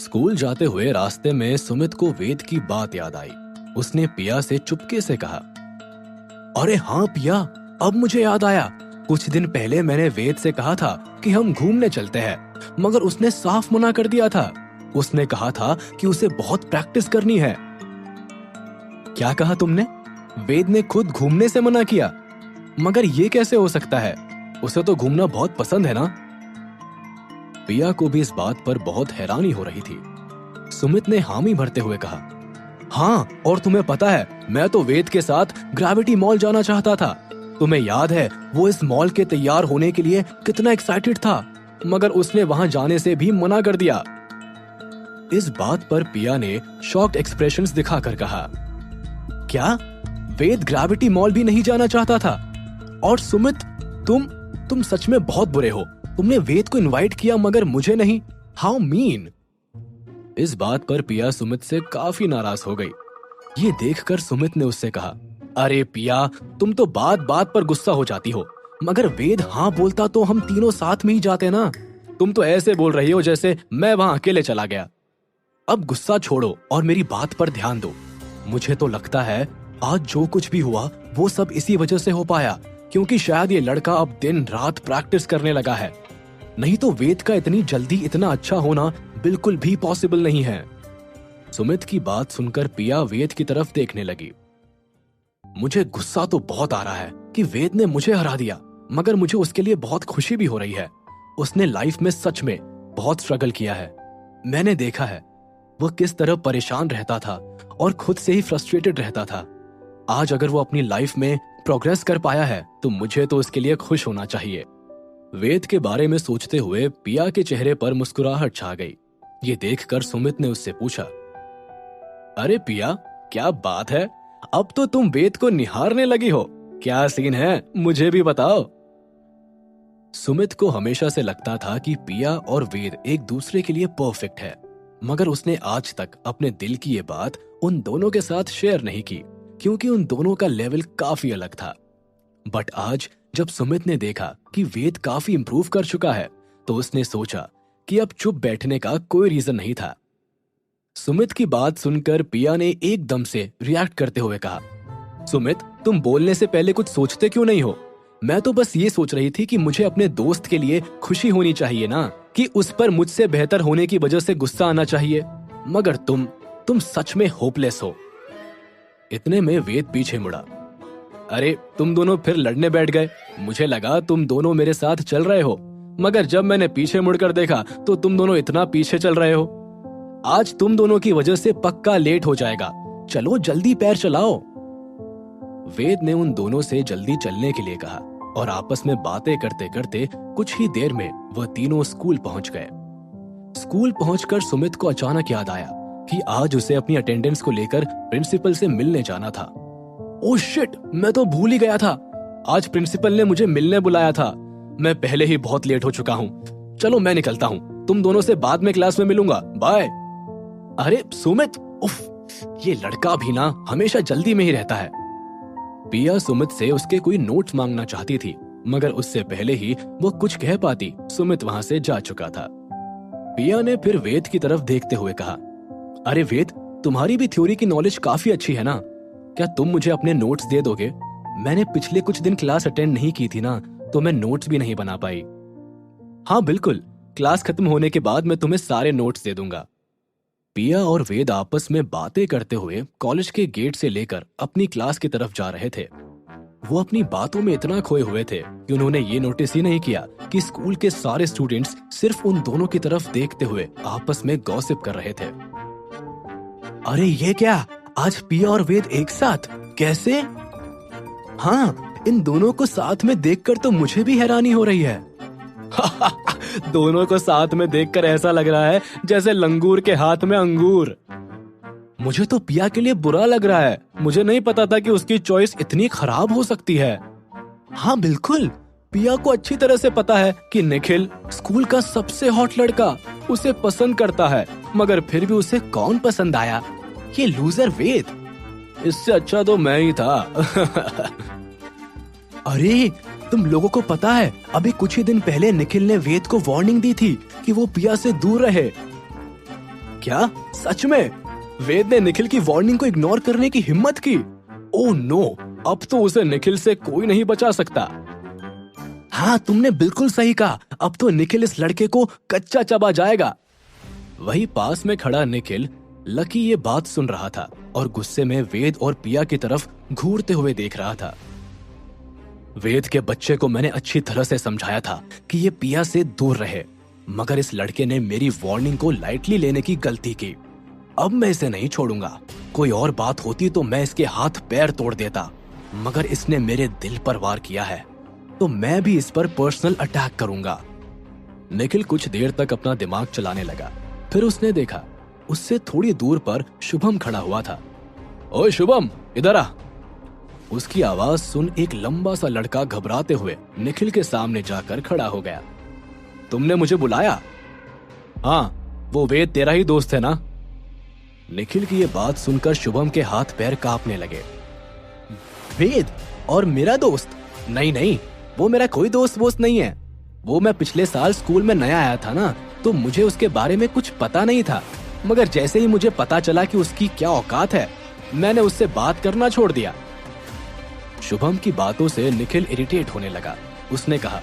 School जाते हुए रास्ते में सुमित को वेद की बात याद आई। उसने पिया से चुपके से कहा, अरे हाँ पिया, अब मुझे याद आया। कुछ दिन पहले मैंने वेद से कहा था कि हम घूमने चलते हैं, मगर उसने साफ मना कर दिया था। उसने कहा था कि उसे बहुत प्रैक्टिस करनी है। क्या कहा तुमने? वेद ने खुद घूमने से मना किया? मगर ये कैसे हो सकता है? उसे तो घूमना बहुत पसंद है ना? पिया को भी इस बात पर बहुत हैरानी हो रही थी। सुमित ने हामी भरते हुए कहा, हाँ, और तुम्हें पता है, मैं तो वेद के साथ ग्रेविटी मॉल जाना चाहता था। तुम्हें याद है वो इस मॉल के तैयार होने के लिए कितना एक्साइटेड था, मगर उसने वहां जाने से भी मना कर दिया। इस बात पर पिया ने शॉक्ड एक्सप्रेशंस दिखाकर कहा, क्या वेद ग्रेविटी मॉल भी नहीं जाना चाहता था? और सुमित, तुम सच में बहुत बुरे हो। तुमने वेद को इनवाइट किया मगर मुझे नहीं। How mean. इस बात पर पिया सुमित से काफी नाराज हो गई। ये देखकर सुमित ने उससे कहा, अरे पिया, तुम तो बात बात पर गुस्सा हो जाती हो। मगर वेद हाँ बोलता तो हम तीनों साथ में ही जाते ना। तुम तो ऐसे बोल रही हो जैसे मैं वहां अकेले चला गया। अब गुस्सा छोड़ो और मेरी बात पर ध्यान दो। मुझे तो लगता है आज जो कुछ भी हुआ वो सब इसी वजह से हो पाया, क्योंकि शायद ये लड़का अब दिन रात प्रैक्टिस करने लगा है। नहीं तो वेद का इतनी जल्दी इतना अच्छा होना बिल्कुल भी पॉसिबल नहीं है। सुमित की बात सुनकर पिया वेद की तरफ देखने लगी। मुझे गुस्सा तो बहुत आ रहा है कि वेद ने मुझे हरा दिया, मगर मुझे उसके लिए बहुत खुशी भी हो रही है। उसने लाइफ में सच में बहुत स्ट्रगल किया है। मैंने देखा है वो किस तरह परेशान रहता था और खुद से ही फ्रस्ट्रेटेड रहता था। आज अगर वो अपनी लाइफ में प्रोग्रेस कर पाया है तो मुझे तो उसके लिए खुश होना चाहिए। वेद के बारे में सोचते हुए पिया के चेहरे पर मुस्कुराहट छा गई। ये देखकर सुमित ने उससे पूछा, अरे पिया, क्या बात है? अब तो तुम वेद को निहारने लगी हो। क्या सीन है, मुझे भी बताओ। सुमित को हमेशा से लगता था कि पिया और वेद एक दूसरे के लिए परफेक्ट है, मगर उसने आज तक अपने दिल की ये बात उन दोनों के साथ शेयर नहीं की, क्योंकि उन दोनों का लेवल काफी अलग था। बट आज जब सुमित ने देखा कि वेद काफी इंप्रूव कर चुका है, तो उसने सोचा कि अब चुप बैठने का कोई रीजन नहीं था। सुमित की बात सुनकर पिया ने एकदम से रिएक्ट करते हुए कहा, सुमित, तुम बोलने से पहले कुछ सोचते क्यों नहीं हो? मैं तो बस ये सोच रही थी कि मुझे अपने दोस्त के लिए खुशी होनी चाहिए ना, कि उस पर मुझसे बेहतर होने की वजह से गुस्सा आना चाहिए। मगर तुम सच में होपलेस हो। इतने में वेद पीछे मुड़ा। अरे, तुम दोनों फिर लड़ने बैठ गए। मुझे लगा तुम दोनों मेरे साथ चल रहे हो, मगर जब मैंने पीछे मुड़कर देखा तो तुम दोनों इतना पीछे चल रहे हो। आज तुम दोनों की वजह से पक्का लेट हो जाएगा। चलो जल्दी पैर चलाओ। वेद ने उन दोनों से जल्दी चलने के लिए कहा और आपस में बातें करते करते कुछ ही देर में वह तीनों स्कूल पहुंच गए। स्कूल पहुंचकर सुमित को अचानक याद आया कि आज उसे अपनी अटेंडेंस को लेकर प्रिंसिपल से मिलने जाना था। ओह शिट, मैं तो भूल ही गया था। आज प्रिंसिपल ने मुझे मिलने बुलाया था। मैं पहले ही बहुत लेट हो चुका हूँ। चलो मैं निकलता हूँ, तुम दोनों से बाद में क्लास में मिलूंगा। बाय। अरे सुमित, उफ, ये लड़का भी ना हमेशा जल्दी में ही रहता है। पिया सुमित से उसके कोई नोट्स मांगना चाहती थी, मगर उससे पहले ही वो कुछ कह पाती सुमित वहां से जा चुका था। पिया ने फिर वेद की तरफ देखते हुए कहा, अरे वेद, तुम्हारी भी थ्योरी की नॉलेज काफी अच्छी है ना? क्या तुम मुझे अपने नोट्स दे दोगे? मैंने पिछले कुछ दिन क्लास अटेंड नहीं की थी ना, तो मैं नोट्स भी नहीं बना पाई। हाँ बिल्कुल, क्लास खत्म होने के बाद मैं तुम्हें सारे नोट्स दे दूंगा। पिया और वेद आपस में बातें करते हुए कॉलेज के गेट से लेकर अपनी क्लास की तरफ जा रहे थे। वो अपनी बातों में इतना खोए हुए थे कि उन्होंने ये नोटिस ही नहीं किया कि स्कूल के सारे स्टूडेंट्स सिर्फ उन दोनों की तरफ देखते हुए आपस में गॉसिप कर रहे थे। अरे ये क्या, आज पिया और वेद एक साथ? कैसे? हाँ, इन दोनों को साथ में देखकर तो मुझे भी हैरानी हो रही है। दोनों को साथ में देखकर ऐसा लग रहा है जैसे लंगूर के हाथ में अंगूर। मुझे तो पिया के लिए बुरा लग रहा है। मुझे नहीं पता था कि उसकी चॉइस इतनी खराब हो सकती है। हाँ बिल्कुल, पिया को अच्छी तरह से पता है कि निखिल स्कूल का सबसे हॉट लड़का उसे पसंद करता है, मगर फिर भी उसे कौन पसंद आया? ये लूजर वेद। इससे अच्छा तो मैं ही था। अरे, तुम लोगों को पता है, अभी कुछ ही दिन पहले निखिल ने वेद को वार्निंग दी थी कि वो पिया से दूर रहे। क्या सच में? वेद ने निखिल की वार्निंग को इग्नोर करने की हिम्मत की। ओह नो, अब तो उसे निखिल से कोई नहीं बचा सकता। हाँ, तुमने बिल्कुल सही कहा, अब तो निखिल इस लड़के को कच्चा चबा जाएगा। वही पास में खड़ा निखिल लकी ये बात सुन रहा था और गुस्से में वेद और पिया की तरफ घूरते हुए देख रहा था। वेद के बच्चे को मैंने अच्छी तरह से समझाया था कि ये पिया से दूर रहे, मगर इस लड़के ने मेरी वार्निंग को लाइटली लेने की गलती की। अब मैं इसे नहीं छोड़ूंगा। कोई और बात होती तो मैं इसके हाथ पैर तोड़ देता, मगर इसने मेरे दिल पर वार किया है तो मैं भी इस पर पर्सनल अटैक करूंगा। निखिल कुछ देर तक अपना दिमाग चलाने लगा। फिर उसने देखा उससे थोड़ी दूर पर शुभम खड़ा हुआ था। ओए शुभम, इधर आ। उसकी आवाज सुन एक लंबा सा लड़का घबराते हुए निखिल के सामने जाकर खड़ा हो गया। तुमने मुझे बुलाया? हाँ, वो वेद तेरा ही दोस्त है ना? निखिल की ये बात सुनकर शुभम के हाथ पैर कांपने लगे। वेद और मेरा दोस्त? नहीं नहीं, वो मेरा कोई दोस्त नहीं है। वो मैं पिछले साल स्कूल में नया आया था ना, तो मुझे उसके बारे में कुछ पता नहीं था, मगर जैसे ही मुझे पता चला कि उसकी क्या औकात है, मैंने उससे बात करना छोड़ दिया। शुभम की बातों से निखिल इरिटेट होने लगा। उसने कहा,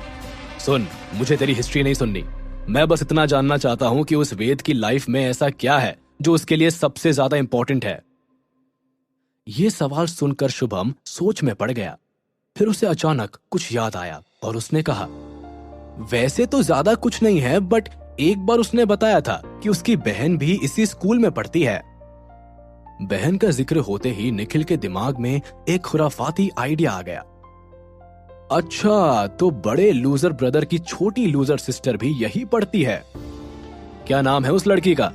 सुन, मुझे तेरी हिस्ट्री नहीं सुननी। मैं बस इतना जानना चाहता हूं कि उस वेद की लाइफ में ऐसा क्या है जो उसके लिए सबसे ज्यादा इंपॉर्टेंट है। ये सवाल सुनकर शुभम सोच में पड़ गया। फिर उसे अचानक कुछ याद आया और उसने कहा, वैसे तो ज्यादा कुछ नहीं है, बट एक बार उसने बताया था कि उसकी बहन भी इसी स्कूल में पढ़ती है। बहन का जिक्र होते ही निखिल के दिमाग में एक खुराफाती आइडिया आ गया। अच्छा, तो बड़े लूजर ब्रदर की छोटी लूजर सिस्टर भी यही पढ़ती है। क्या नाम है उस लड़की का?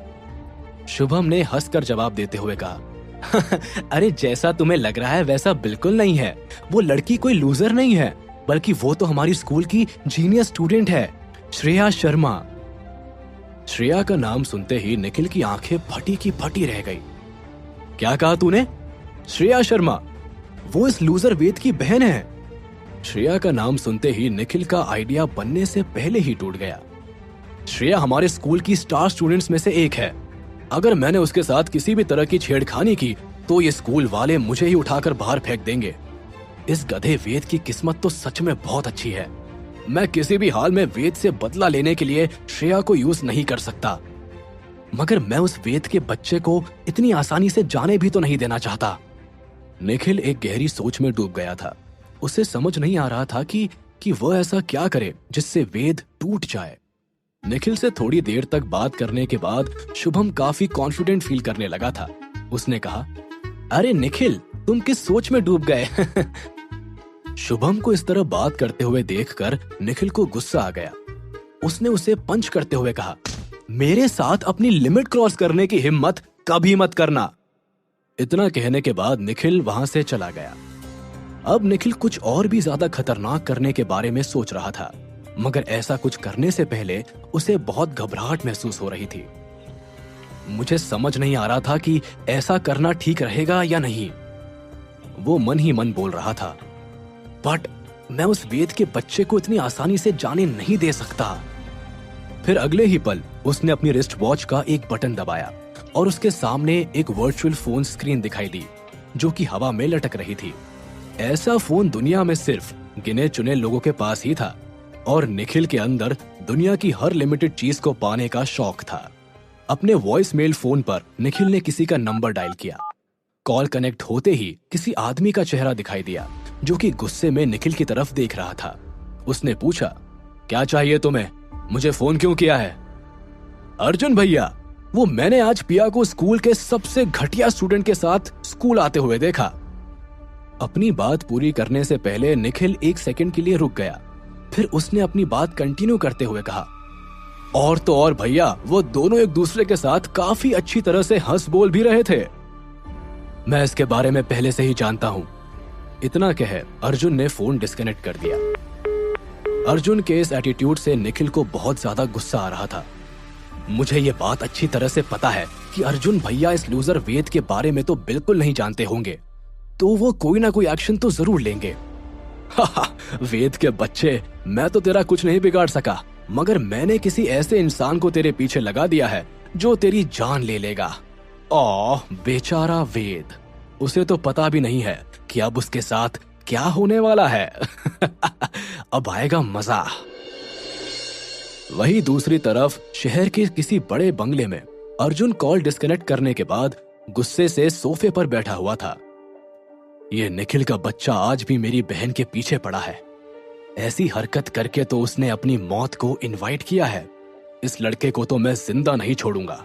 शुभम ने हंसकर जवाब देते हुए कहा, अरे जैसा तुम्हें लग रहा है वैसा बिल्कुल नहीं है। वो लड़की कोई लूजर नहीं है, बल्कि वो तो हमारी स्कूल की जीनियस स्टूडेंट है, श्रेया शर्मा। श्रेया का नाम सुनते ही निखिल की आंखें फटी की फटी रह गई। क्या कहा तूने? श्रेया शर्मा? वो इस लूजर वेद की बहन है। श्रेया का नाम सुनते ही निखिल का आइडिया बनने से पहले ही टूट गया। श्रेया हमारे स्कूल की स्टार स्टूडेंट्स में से एक है। अगर मैंने उसके साथ किसी भी तरह की छेड़खानी की तो ये स्कूल वाले मुझे ही उठाकर बाहर फेंक देंगे। इस गधे वेद की किस्मत तो सच में बहुत अच्छी है। मैं किसी भी हाल में वेद से बदला लेने के लिए श्रेया को यूज नहीं कर सकता, मगर मैं उस वेद के बच्चे को इतनी आसानी से जाने भी तो नहीं देना चाहता। निखिल एक गहरी सोच में डूब गया था। उसे समझ नहीं आ रहा था कि वह ऐसा क्या करे जिससे वेद टूट जाए। निखिल से थोड़ी देर तक बात करने के बाद शुभम काफी कॉन्फिडेंट फील करने लगा था। उसने कहा, अरे निखिल, तुम किस सोच में डूब गए? शुभम को इस तरह बात करते हुए देखकर निखिल को गुस्सा आ गया। उसने उसे पंच करते हुए कहा, मेरे साथ अपनी लिमिट क्रॉस करने की हिम्मत कभी मत करना। इतना कहने के बाद निखिल वहां से चला गया। अब निखिल कुछ और भी ज्यादा खतरनाक करने के बारे में सोच रहा था, मगर ऐसा कुछ करने से पहले उसे बहुत घबराहट महसूस हो रही थी। मुझे समझ नहीं आ रहा था कि ऐसा करना ठीक रहेगा या नहीं। वो मन ही मन बोल रहा था, बट मैं उस वेद के बच्चे को इतनी आसानी से जाने नहीं दे सकता। फिर अगले ही पल उसने अपनी रिस्ट वॉच का एक बटन दबाया और उसके सामने एक वर्चुअल फोन स्क्रीन दिखाई दी जो कि हवा में लटक रही थी। ऐसा फोन दुनिया में सिर्फ गिने चुने लोगों के पास ही था और निखिल के अंदर दुनिया की हर लिमिटेड चीज को पाने का शौक था। अपने वॉइस मेल फोन पर निखिल ने किसी का नंबर डायल किया। कॉल कनेक्ट होते ही किसी आदमी का चेहरा दिखाई दिया जो कि गुस्से में निखिल की तरफ देख रहा था। उसने पूछा, क्या चाहिए तुम्हें? मुझे फोन क्यों किया है? अर्जुन भैया, वो मैंने आज पिया को स्कूल के सबसे घटिया स्टूडेंट के साथ स्कूल आते हुए देखा। अपनी बात पूरी करने से पहले निखिल एक सेकंड के लिए रुक गया। फिर उसने अपनी बात कंटिन्यू करते हुए कहा, और तो और भैया, वो दोनों एक दूसरे के साथ काफी अच्छी तरह से हंस बोल भी रहे थे। मैं इसके बारे में पहले से ही जानता हूं। इतना कह अर्जुन ने फोन डिस्कनेक्ट कर दिया। अर्जुन के इस एटीट्यूड से निखिल को बहुत ज्यादा गुस्सा आ रहा था। मुझे ये बात अच्छी तरह से पता है कि अर्जुन भैया इस लूजर वेद के बारे में तो बिल्कुल नहीं जानते होंगे, तो वो कोई ना कोई एक्शन तो जरूर लेंगे। वेद के बच्चे, मैं तो तेरा कुछ नहीं बिगाड़ सका, मगर मैंने किसी ऐसे इंसान को तेरे पीछे लगा दिया है जो तेरी जान ले लेगा। बेचारा वेद, उसे तो पता भी नहीं है कि अब उसके साथ क्या होने वाला है। अब आएगा मजा। वहीं दूसरी तरफ शहर के किसी बड़े बंगले में अर्जुन कॉल डिस्कनेक्ट करने के बाद गुस्से से सोफे पर बैठा हुआ था। ये निखिल का बच्चा आज भी मेरी बहन के पीछे पड़ा है। ऐसी हरकत करके तो उसने अपनी मौत को इनवाइट किया है। इस लड़के को तो मैं जिंदा नहीं छोड़ूंगा।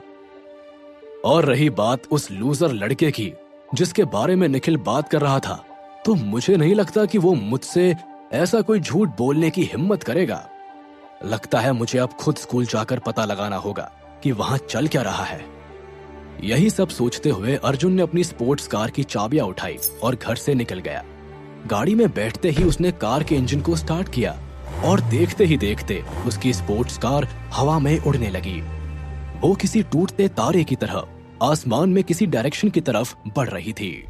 और रही बात उस लूजर लड़के की जिसके बारे में निखिल बात कर रहा था, तो मुझे नहीं लगता कि वो मुझसे ऐसा कोई झूठ बोलने की हिम्मत करेगा। लगता है मुझे अब खुद स्कूल जाकर पता लगाना होगा कि वहां चल क्या रहा है। यही सब सोचते हुए अर्जुन ने अपनी स्पोर्ट्स कार की चाबियां उठाई और घर से निकल गया। गाड़ी में बैठते ही उसने कार के इंजन को स्टार्ट किया और देखते ही देखते उसकी स्पोर्ट्स कार हवा में उड़ने लगी। वो किसी टूटते तारे की तरह आसमान में किसी डायरेक्शन की तरफ बढ़ रही थी।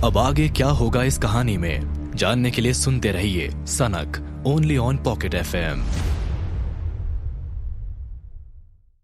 अब आगे क्या होगा इस कहानी में जानने के लिए सुनते रहिए सनक, ओनली ऑन पॉकेट FM।